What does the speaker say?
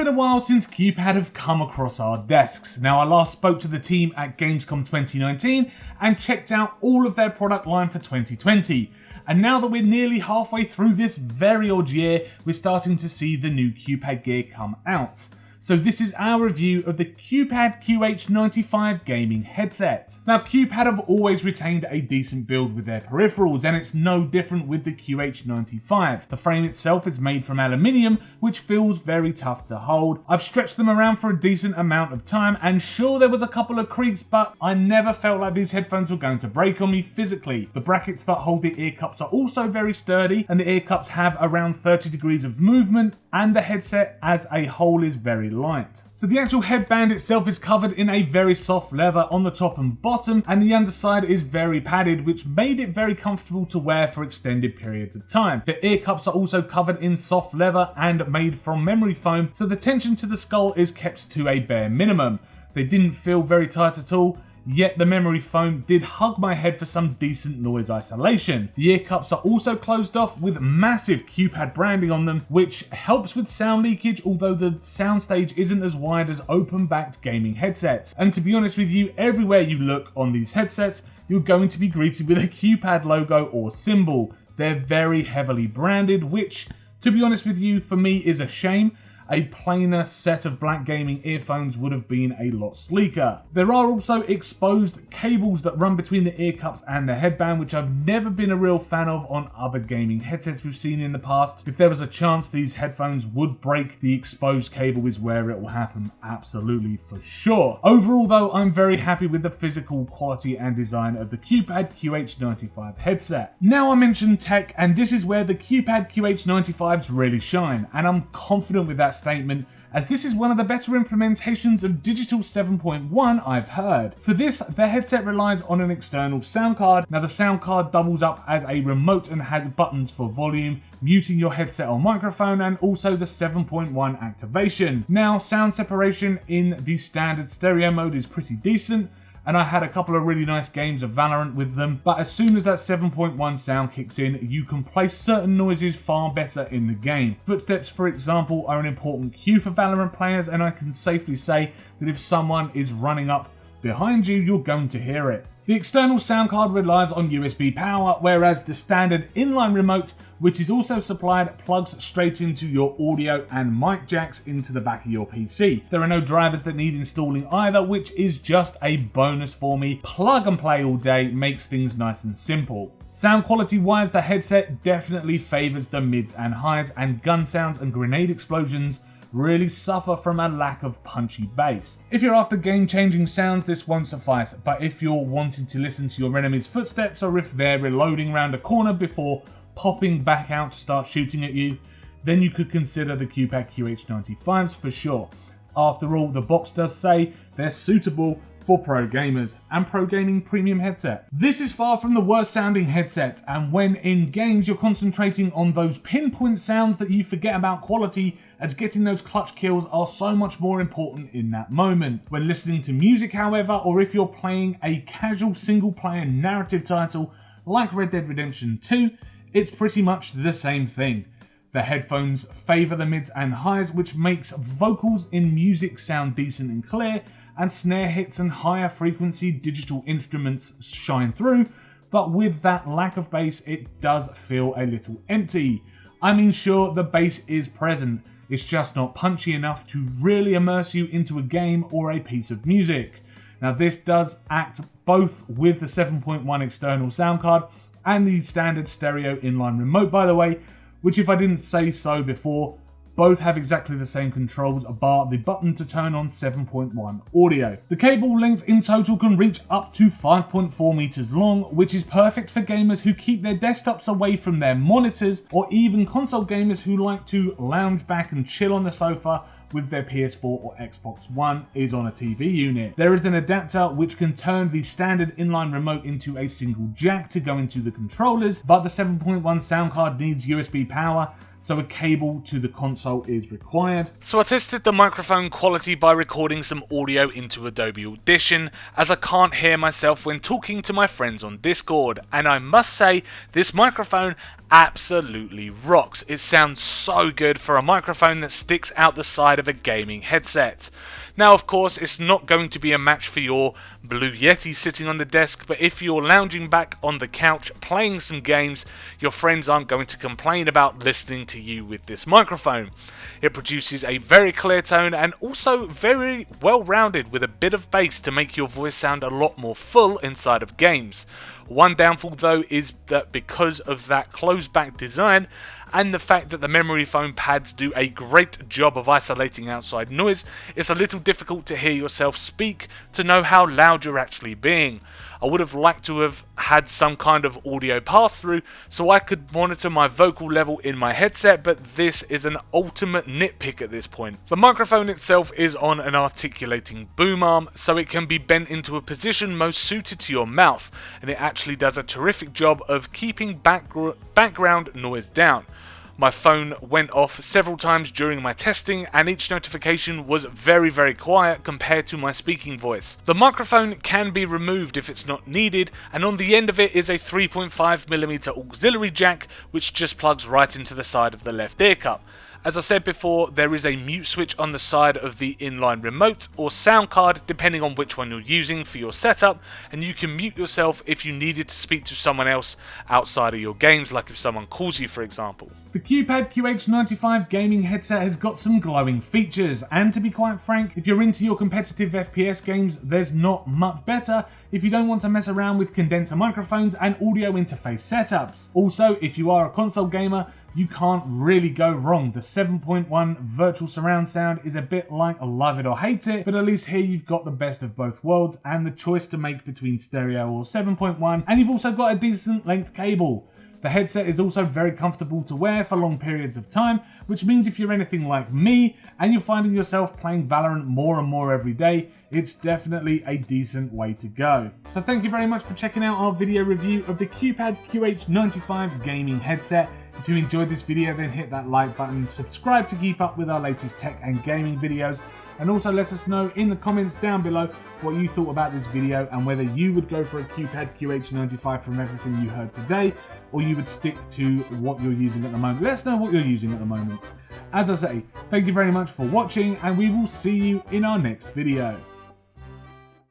been a while since QPad have come across our desks. Now, I last spoke to the team at Gamescom 2019 and checked out all of their product line for 2020. And now that we're nearly halfway through this very odd year, we're starting to see the new QPad gear come out. So this is our review of the QPad QH-95 gaming headset. Now, QPad have always retained a decent build with their peripherals, and it's no different with the QH-95. The frame itself is made from aluminium, which feels very tough to hold. I've stretched them around for a decent amount of time, and sure, there was a couple of creaks, but I never felt like these headphones were going to break on me physically. The brackets that hold the ear cups are also very sturdy, and the ear cups have around 30 degrees of movement, and the headset as a whole is very light. So the actual headband itself is covered in a very soft leather on the top and bottom, and the underside is very padded, which made it very comfortable to wear for extended periods of time. The ear cups are also covered in soft leather and made from memory foam, so the tension to the skull is kept to a bare minimum. They didn't feel very tight at all, yet the memory foam did hug my head for some decent noise isolation. The ear cups are also closed off with massive QPad branding on them, which helps with sound leakage, although the soundstage isn't as wide as open-backed gaming headsets. And to be honest with you, everywhere you look on these headsets, you're going to be greeted with a QPad logo or symbol. They're very heavily branded, which, to be honest with you, for me is a shame. A plainer set of black gaming earphones would have been a lot sleeker. There are also exposed cables that run between the ear cups and the headband, which I've never been a real fan of on other gaming headsets we've seen in the past. If there was a chance these headphones would break, the exposed cable is where it will happen, absolutely for sure. Overall though, I'm very happy with the physical quality and design of the QPad QH-95 headset. Now I mentioned tech, and this is where the QPad QH-95s really shine, and I'm confident with that statement, as this is one of the better implementations of Digital 7.1 I've heard. For this, the headset relies on an external sound card. Now the sound card doubles up as a remote and has buttons for volume, muting your headset or microphone, and also the 7.1 activation. Now, sound separation in the standard stereo mode is pretty decent, and I had a couple of really nice games of Valorant with them, but as soon as that 7.1 sound kicks in, you can place certain noises far better in the game. Footsteps, for example, are an important cue for Valorant players, and I can safely say that if someone is running up behind you, you're going to hear it. The external sound card relies on USB power, whereas the standard inline remote, which is also supplied, plugs straight into your audio and mic jacks into the back of your PC. There are no drivers that need installing either, which is just a bonus for me. Plug and play all day makes things nice and simple. Sound quality wise, the headset definitely favors the mids and highs, and gun sounds and grenade explosions really suffer from a lack of punchy bass. If you're after game-changing sounds, this won't suffice, but if you're wanting to listen to your enemy's footsteps, or if they're reloading around a corner before popping back out to start shooting at you, then you could consider the QPad QH-95s for sure. After all, the box does say they're suitable for pro gamers and pro gaming premium headset. This is far from the worst sounding headset, and when in games you're concentrating on those pinpoint sounds that you forget about quality, as getting those clutch kills are so much more important in that moment. When listening to music, however, or if you're playing a casual single player narrative title like Red Dead Redemption 2, it's pretty much the same thing. The headphones favour the mids and highs, which makes vocals in music sound decent and clear, and snare hits and higher frequency digital instruments shine through, but with that lack of bass, it does feel a little empty. I mean, sure, the bass is present, it's just not punchy enough to really immerse you into a game or a piece of music. Now, this does act both with the 7.1 external sound card and the standard stereo inline remote, by the way, which, if I didn't say so before, both have exactly the same controls, bar the button to turn on 7.1 audio. The cable length in total can reach up to 5.4 meters long, which is perfect for gamers who keep their desktops away from their monitors, or even console gamers who like to lounge back and chill on the sofa with their PS4 or Xbox One is on a TV unit. There is an adapter which can turn the standard inline remote into a single jack to go into the controllers, but the 7.1 sound card needs USB power, so a cable to the console is required. So I tested the microphone quality by recording some audio into Adobe Audition, as I can't hear myself when talking to my friends on Discord, and I must say this microphone absolutely rocks. It sounds so good for a microphone that sticks out the side of a gaming headset. Now of course it's not going to be a match for your Blue Yeti sitting on the desk, but if you're lounging back on the couch playing some games, your friends aren't going to complain about listening to you with this microphone. It produces a very clear tone and also very well rounded with a bit of bass to make your voice sound a lot more full inside of games. One downfall though is that because of that closed back design and the fact that the memory foam pads do a great job of isolating outside noise, it's a little difficult to hear yourself speak to know how loud you're actually being. I would have liked to have had some kind of audio pass through so I could monitor my vocal level in my headset, but this is an ultimate nitpick at this point. The microphone itself is on an articulating boom arm, so it can be bent into a position most suited to your mouth, and it actually does a terrific job of keeping background noise down. My phone went off several times during my testing, and each notification was very quiet compared to my speaking voice. The microphone can be removed if it's not needed, and on the end of it is a 3.5mm auxiliary jack which just plugs right into the side of the left ear cup. As I said before, there is a mute switch on the side of the inline remote or sound card depending on which one you're using for your setup, and you can mute yourself if you needed to speak to someone else outside of your games, like if someone calls you for example. The QPad QH-95 gaming headset has got some glowing features, and to be quite frank, if you're into your competitive FPS games, there's not much better if you don't want to mess around with condenser microphones and audio interface setups. Also, if you are a console gamer, you can't really go wrong. The 7.1 virtual surround sound is a bit like love it or hate it, but at least here you've got the best of both worlds and the choice to make between stereo or 7.1, and you've also got a decent length cable. The headset is also very comfortable to wear for long periods of time, which means if you're anything like me and you're finding yourself playing Valorant more and more every day, it's definitely a decent way to go. So thank you very much for checking out our video review of the QPad QH-95 gaming headset. If you enjoyed this video, then hit that like button, subscribe to keep up with our latest tech and gaming videos, and also let us know in the comments down below what you thought about this video and whether you would go for a QPad QH-95 from everything you heard today, or you would stick to what you're using at the moment. Let us know what you're using at the moment. As I say, thank you very much for watching, and we will see you in our next video.